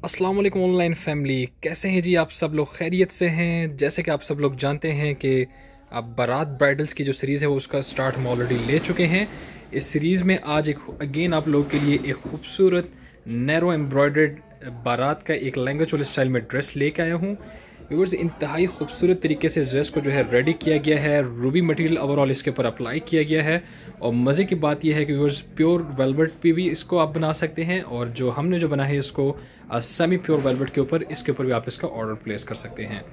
अस्सलाम वालेकुम online family, कैसे हैं जी आप सब लोग? खैरियत से हैं? जैसे कि आप सब लोग जानते हैं कि अब बारात ब्राइडल्स की जो सीरीज़ है वो उसका स्टार्ट हम ऑलरेडी ले चुके हैं। इस सीरीज़ में आज एक अगेन आप लोगों के लिए एक खूबसूरत नैरो एम्ब्रॉयडर्ड बारात का एक लहंगा चोली स्टाइल में ड्रेस लेके आया हूँ। व्यूअर्स, इंतहाई खूबसूरत तरीके से इस ड्रेस को जो है रेडी किया गया है। रूबी मटेरियल ओवरऑल इसके ऊपर अप्लाई किया गया है और मज़े की बात यह है कि व्यूअर्स प्योर वेलवेट पे भी इसको आप बना सकते हैं और जो हमने जो बना है इसको सेमी प्योर वेलवेट के ऊपर इसके ऊपर भी आप इसका ऑर्डर प्लेस कर सकते हैं।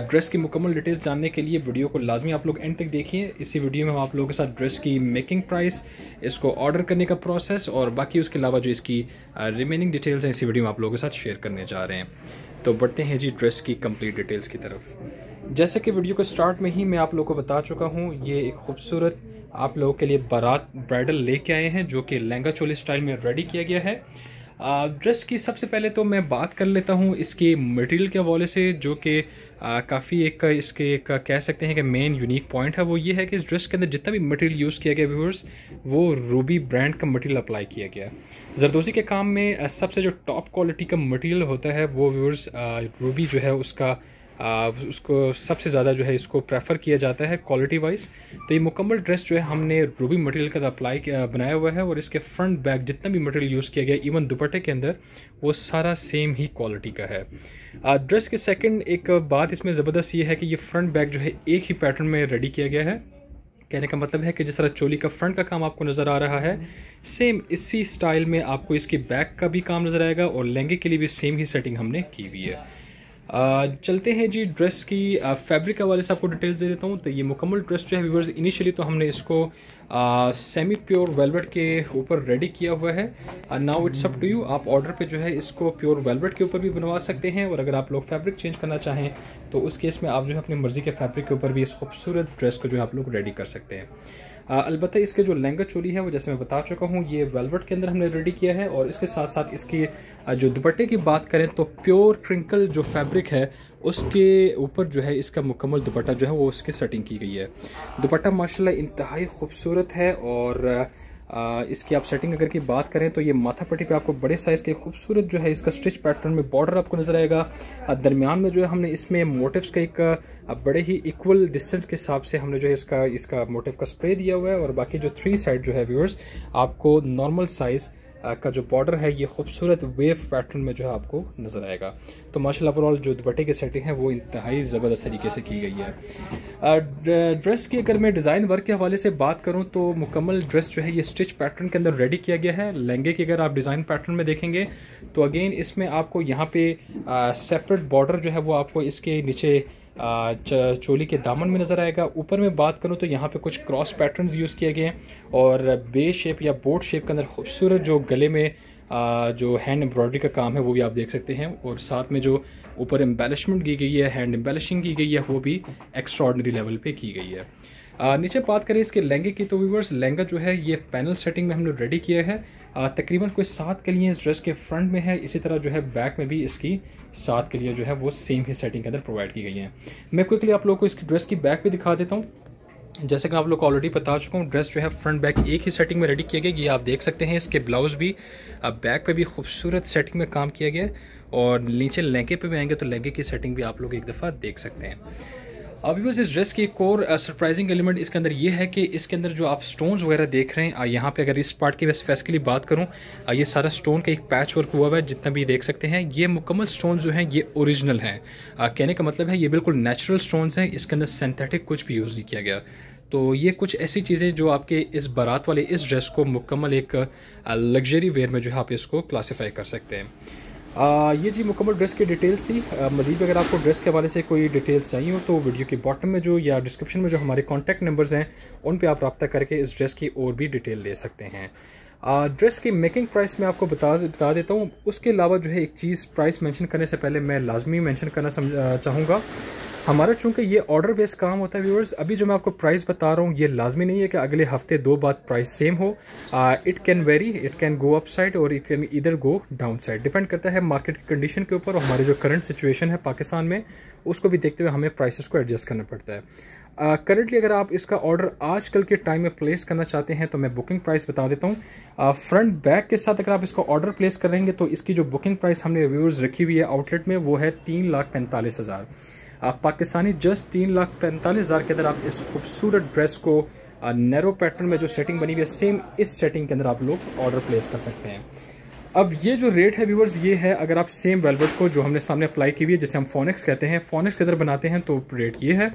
ड्रेस की मुकम्मल डिटेल्स जानने के लिए वीडियो को लाजमी आप लोग एंड तक देखिए। इसी वीडियो में हम आप लोगों के साथ ड्रेस की मेकिंग प्राइस, इसको ऑर्डर करने का प्रोसेस और बाकी उसके अलावा जो इसकी रिमेनिंग डिटेल्स हैं इसी वीडियो में आप लोगों के साथ शेयर करने जा रहे हैं। तो बढ़ते हैं जी ड्रेस की कंप्लीट डिटेल्स की तरफ। जैसे कि वीडियो को स्टार्ट में ही मैं आप लोगों को बता चुका हूँ, ये एक खूबसूरत आप लोगों के लिए बारात ब्राइडल लेके आए हैं जो कि लहंगा चोली स्टाइल में रेडी किया गया है। ड्रेस की सबसे पहले तो मैं बात कर लेता हूँ इसके मटेरियल के हवाले से, जो कि काफ़ी एक कह सकते हैं कि मेन यूनिक पॉइंट है। वो ये है कि इस ड्रेस के अंदर जितना भी मटेरियल यूज़ किया गया व्यूअर्स, वो रूबी ब्रांड का मटेरियल अप्लाई किया गया। जरदोज़ी के काम में सबसे जो टॉप क्वालिटी का मटेरियल होता है वो व्यूअर्स रूबी जो है उसको सबसे ज़्यादा जो है इसको प्रेफर किया जाता है क्वालिटी वाइज। तो ये मुकम्मल ड्रेस जो है हमने रूबी मटेरियल का बनाया हुआ है और इसके फ्रंट बैक जितना भी मटेरियल यूज़ किया गया, इवन दुपट्टे के अंदर, वो सारा सेम ही क्वालिटी का है। ड्रेस के सेकंड एक बात इसमें ज़बरदस्त ये है कि ये फ्रंट बैक जो है एक ही पैटर्न में रेडी किया गया है। कहने का मतलब है कि जिस तरह चोली का फ्रंट का काम आपको नज़र आ रहा है, सेम इसी स्टाइल में आपको इसकी बैक का भी काम नज़र आएगा और लहंगे के लिए भी सेम ही सेटिंग हमने की हुई है। चलते हैं जी ड्रेस की फैब्रिक के हवाले से आपको डिटेल्स दे देता हूँ। तो ये मुकम्मल ड्रेस जो है व्यूअर्स, इनिशियली तो हमने इसको सेमी प्योर वेलवेट के ऊपर रेडी किया हुआ है। Now it's up to you, आप ऑर्डर पे जो है इसको प्योर वेलवेट के ऊपर भी बनवा सकते हैं और अगर आप लोग फैब्रिक चेंज करना चाहें तो उस केस में आप जो है अपनी मर्ज़ी के फैब्रिक के ऊपर भी इस खूबसूरत ड्रेस को जो है आप लोग रेडी कर सकते हैं। अलबत्ता इसके जो लहंगा चोली है वो जैसे मैं बता चुका हूँ, ये वेलवेट के अंदर हमने रेडी किया है और इसके साथ साथ इसकी जो दुपट्टे की बात करें तो प्योर क्रिंकल जो फैब्रिक है उसके ऊपर जो है इसका मुकम्मल दुपट्टा जो है वो उसकी सेटिंग की गई है। दुपट्टा माशाल्लाह इंतहाई खूबसूरत है और इसकी आप सेटिंग अगर की बात करें तो ये माथा पट्टी पे आपको बड़े साइज़ के खूबसूरत जो है इसका स्टिच पैटर्न में बॉर्डर आपको नज़र आएगा। दरमियान में जो है हमने इसमें मोटिव्स का एक बड़े ही इक्वल डिस्टेंस के हिसाब से हमने जो है इसका मोटिव का स्प्रे दिया हुआ है और बाकी जो थ्री साइड जो है व्यूअर्स आपको नॉर्मल साइज़ का जो बॉर्डर है ये खूबसूरत वेव पैटर्न में जो है आपको नज़र आएगा। तो माशाल्लाह ओवरऑल जो दुपट्टे की सेटिंग है वो इंतहाई ज़बरदस्त तरीके से की गई है। ड्रेस की अगर मैं डिज़ाइन वर्क के हवाले से बात करूं तो मुकम्मल ड्रेस जो है ये स्टिच पैटर्न के अंदर रेडी किया गया है। लहंगे की अगर आप डिज़ाइन पैटर्न में देखेंगे तो अगेन इसमें आपको यहाँ पे सेपरेट बॉर्डर जो है वो आपको इसके नीचे चोली के दामन में नज़र आएगा। ऊपर में बात करूं तो यहाँ पे कुछ क्रॉस पैटर्न्स यूज़ किए गए हैं और बे शेप या बोट शेप के अंदर खूबसूरत जो गले में जो हैंड एम्ब्रॉयडरी का काम है वो भी आप देख सकते हैं और साथ में जो ऊपर एम्बेलिशमेंट की गई है, हैंड एम्बेलिशिंग की गई है, वो भी एक्स्ट्राऑर्डिनरी लेवल पे की गई है। नीचे बात करें इसके लहंगे की तो व्यूअर्स, लहंगा जो है ये पैनल सेटिंग में हमने रेडी किया है। तकरीबन कोई 7 कलियाँ इस ड्रेस के फ्रंट में है, इसी तरह जो है बैक में भी इसकी 7 कलियाँ जो है वो सेम ही सेटिंग के अंदर प्रोवाइड की गई हैं। मैं क्विकली आप लोगों को इसकी ड्रेस की बैक भी दिखा देता हूँ। जैसे कि आप लोग को ऑलरेडी बता चुका हूँ, ड्रेस जो है फ्रंट बैक एक ही सेटिंग में रेडी किया गया। ये आप देख सकते हैं इसके ब्लाउज भी बैक पे भी खूबसूरत सेटिंग में काम किया गया और नीचे लहंगे पे भी आएंगे तो लहंगे की सेटिंग भी आप लोग एक दफ़ा देख सकते हैं। अभी बस इस ड्रेस की एक और सरप्राइजिंग एलिमेंट इसके अंदर ये है कि इसके अंदर जो आप स्टोन्स वगैरह देख रहे हैं, यहाँ पे अगर इस पार्ट की स्पेसिफिकली बात करूँ, ये सारा स्टोन का एक पैच वर्क हुआ है। जितना भी देख सकते हैं ये मुकम्मल स्टोन जो हैं ये ओरिजिनल हैं। कहने का मतलब है ये बिल्कुल नेचुरल स्टोन्स हैं, इसके अंदर सिंथेटिक कुछ भी यूज़ नहीं किया गया। तो ये कुछ ऐसी चीज़ें जो आपके इस बारात वाले इस ड्रेस को मुकम्मल एक लग्जरी वेयर में जो है आप इसको क्लासीफाई कर सकते हैं। ये जी मुकम्मल ड्रेस की डिटेल्स थी। मज़ीद अगर आपको ड्रेस के हवाले से कोई डिटेल्स चाहिए हो तो वीडियो के बॉटम में जो या डिस्क्रिप्शन में जो हमारे कॉन्टैक्ट नंबर्स हैं उन पे आप रब्ता करके इस ड्रेस की और भी डिटेल ले सकते हैं। ड्रेस की मेकिंग प्राइस मैं आपको बता देता हूँ। उसके अलावा जो है एक चीज़ प्राइस मेंशन करने से पहले मैं लाजमी मेंशन करना चाहूँगा, हमारा चूँकि ये ऑर्डर बेस्ड काम होता है व्यूअर्स, अभी जो मैं आपको प्राइस बता रहा हूँ ये लाजमी नहीं है कि अगले हफ्ते 2 बाद प्राइस सेम हो। It can very, it can go up side और इट कैन इधर गो डाउन साइड, डिपेंड करता है मार्केट की कंडीशन के ऊपर और हमारे जो करंट सिचुएशन है पाकिस्तान में उसको भी देखते हुए हमें प्राइसेस को एडजस्ट करना पड़ता है। करंटली अगर आप इसका ऑर्डर आजकल के टाइम में प्लेस करना चाहते हैं तो मैं बुकिंग प्राइस बता देता हूँ। फ्रंट बैक के साथ अगर आप इसका ऑर्डर प्लेस करेंगे तो इसकी जो बुकिंग प्राइस हमने व्यूअर्स रखी हुई है आउटलेट में वो है 3,45,000 पाकिस्तानी। जस्ट 3,45,000 के अंदर आप इस खूबसूरत ड्रेस को नैरो पैटर्न में जो सेटिंग बनी हुई है सेम इस सेटिंग के अंदर आप लोग ऑर्डर प्लेस कर सकते हैं। अब ये जो रेट है व्यूअर्स ये है अगर आप सेम वेलवेट को जो हमने सामने अप्लाई की हुई है जिसे हम फोनिक्स कहते हैं, फोनिक्स के अंदर बनाते हैं तो रेट ये है।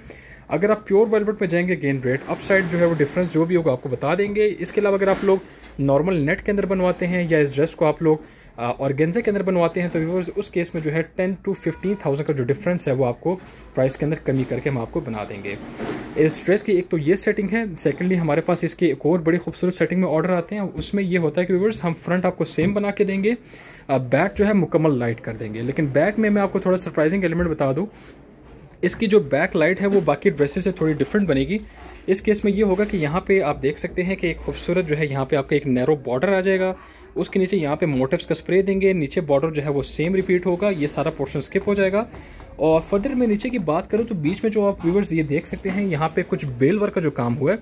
अगर आप प्योर वेलवेट में जाएंगे गेन रेट अप साइड जो है वो डिफरेंस जो भी होगा आपको बता देंगे। इसके अलावा अगर आप लोग नॉर्मल नेट के अंदर बनवाते हैं या इस ड्रेस को आप लोग ऑर्गेन्जा के अंदर बनवाते हैं तो व्यूअर्स उस केस में जो है 10 to 15,000 का जो डिफरेंस है वो आपको प्राइस के अंदर कमी करके हम आपको बना देंगे। इस ड्रेस की एक तो ये सेटिंग है, सेकेंडली हमारे पास इसके एक और बड़ी खूबसूरत सेटिंग में ऑर्डर आते हैं। उसमें ये होता है कि व्यूअर्स हम फ्रंट आपको सेम बना के देंगे, बैक जो है मुकम्मल लाइट कर देंगे। लेकिन बैक में मैं आपको थोड़ा सरप्राइजिंग एलिमेंट बता दूँ, इसकी जो बैक लाइट है वो बाकी ड्रेसेस से थोड़ी डिफरेंट बनेगी। इस केस में ये होगा कि यहाँ पे आप देख सकते हैं कि एक खूबसूरत जो है यहाँ पे आपका एक नैरो बॉर्डर आ जाएगा, उसके नीचे यहाँ पे मोटिव्स का स्प्रे देंगे, नीचे बॉर्डर जो है वो सेम रिपीट होगा, ये सारा पोर्शन स्किप हो जाएगा। और फर्दर में नीचे की बात करूँ तो बीच में जो आप व्यूअर्स ये देख सकते हैं यहाँ पे कुछ बेल वर्क का जो काम हुआ है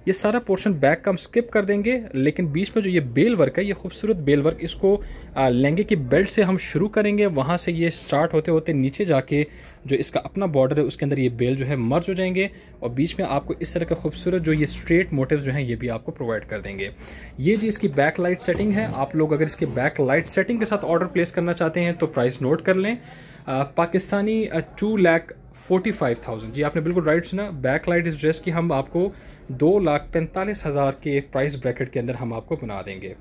ये सारा पोर्शन बैक का हम स्किप कर देंगे। लेकिन बीच में जो ये बेल वर्क है ये खूबसूरत बेल वर्क इसको लहंगे की बेल्ट से हम शुरू करेंगे, वहाँ से ये स्टार्ट होते होते नीचे जाके जो इसका अपना बॉर्डर है उसके अंदर ये बेल जो है मर्ज हो जाएंगे और बीच में आपको इस तरह का खूबसूरत जो ये स्ट्रेट मोटिव्स जो हैं ये भी आपको प्रोवाइड कर देंगे। ये जी इसकी बैक लाइट सेटिंग है। आप लोग अगर इसके बैक लाइट सेटिंग के साथ ऑर्डर प्लेस करना चाहते हैं तो प्राइस नोट कर लें, पाकिस्तानी 2,45,000। जी आपने बिल्कुल राइट सुना, बैक लाइट इस ड्रेस की हम आपको 2,45,000 के प्राइस ब्रैकेट के अंदर हम आपको बना देंगे।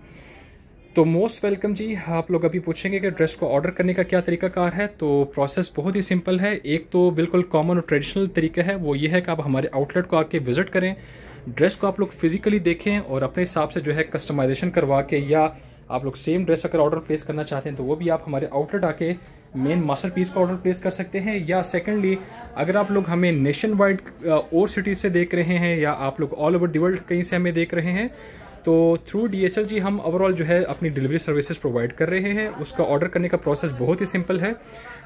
तो मोस्ट वेलकम जी। आप लोग अभी पूछेंगे कि ड्रेस को ऑर्डर करने का क्या तरीकाकार है, तो प्रोसेस बहुत ही सिंपल है। एक तो बिल्कुल कॉमन और ट्रेडिशनल तरीका है, वो ये है कि आप हमारे आउटलेट को आके विजिट करें, ड्रेस को आप लोग फिजिकली देखें और अपने हिसाब से जो है कस्टमाइजेशन करवा के, या आप लोग सेम ड्रेस अगर ऑर्डर प्लेस करना चाहते हैं तो वो भी आप हमारे आउटलेट आके मेन मास्टर पीस का ऑर्डर प्लेस कर सकते हैं। या सेकेंडली अगर आप लोग हमें नेशन वाइड और सिटीज़ से देख रहे हैं या आप लोग ऑल ओवर द वर्ल्ड कहीं से हमें देख रहे हैं तो थ्रू DHL जी हम ओवरऑल जो है अपनी डिलीवरी सर्विसेज प्रोवाइड कर रहे हैं। उसका ऑर्डर करने का प्रोसेस बहुत ही सिंपल है।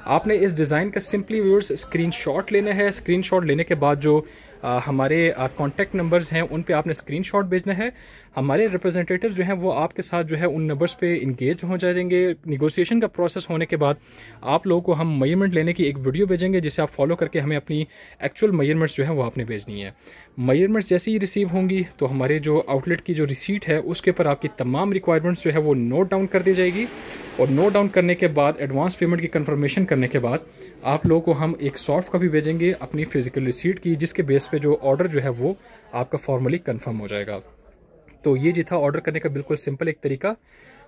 आपने इस डिज़ाइन का सिंपली व्यूअर्स स्क्रीनशॉट लेना है। स्क्रीनशॉट लेने के बाद जो हमारे कॉन्टैक्ट नंबर्स हैं उन पे आपने स्क्रीनशॉट भेजना है। हमारे रिप्रेजेंटेटिव जो हैं वो आपके साथ जो है उन नंबर्स पे इंगेज हो जाएंगे। निगोशिएशन का प्रोसेस होने के बाद आप लोगों को हम मेजरमेंट लेने की एक वीडियो भेजेंगे जिसे आप फॉलो करके हमें अपनी एक्चुअल मेजरमेंट्स जो है वो आपने भेजनी है। मेजरमेंट्स जैसे ही रिसीव होंगी तो हमारे जो आउटलेट की जो रिसीट है उसके ऊपर आपकी तमाम रिक्वायरमेंट्स जो है वो नोट डाउन कर दी जाएगी और नोट डाउन करने के बाद एडवांस पेमेंट की कंफर्मेशन करने के बाद आप लोगों को हम एक सॉफ्ट कॉपी भेजेंगे अपनी फिजिकल रिसीट की, जिसके बेस पे जो ऑर्डर जो है वो आपका फॉर्मली कंफर्म हो जाएगा। तो ये जी था ऑर्डर करने का बिल्कुल सिंपल एक तरीका।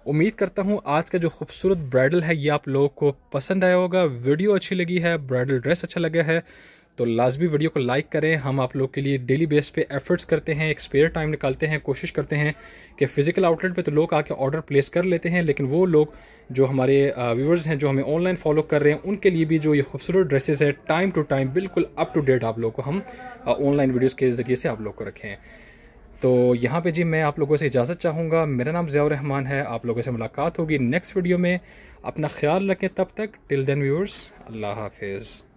उम्मीद करता हूँ आज का जो खूबसूरत ब्राइडल है ये आप लोगों को पसंद आया होगा। वीडियो अच्छी लगी है, ब्राइडल ड्रेस अच्छा लगा है तो लाजमी वीडियो को लाइक करें। हम आप लोग के लिए डेली बेस पे एफर्ट्स करते हैं, एक स्पेयर टाइम निकालते हैं, कोशिश करते हैं कि फ़िज़िकल आउटलेट पे तो लोग आके ऑर्डर प्लेस कर लेते हैं, लेकिन वो लोग जो हमारे व्यूअर्स हैं जो हमें ऑनलाइन फॉलो कर रहे हैं उनके लिए भी जो ये खूबसूरत ड्रेसेस है टाइम टू टाइम बिल्कुल अप टू डेट आप लोग को हम ऑनलाइन वीडियोज़ के ज़रिए से आप लोग को रखें। तो यहाँ पे जी मैं आप लोगों से इजाज़त चाहूँगा। मेरा नाम ज़ियाउर रहमान है। आप लोगों से मुलाकात होगी नेक्स्ट वीडियो में। अपना ख्याल रखें तब तक। टिल देन व्यूअर्स, अल्लाह हाफिज़।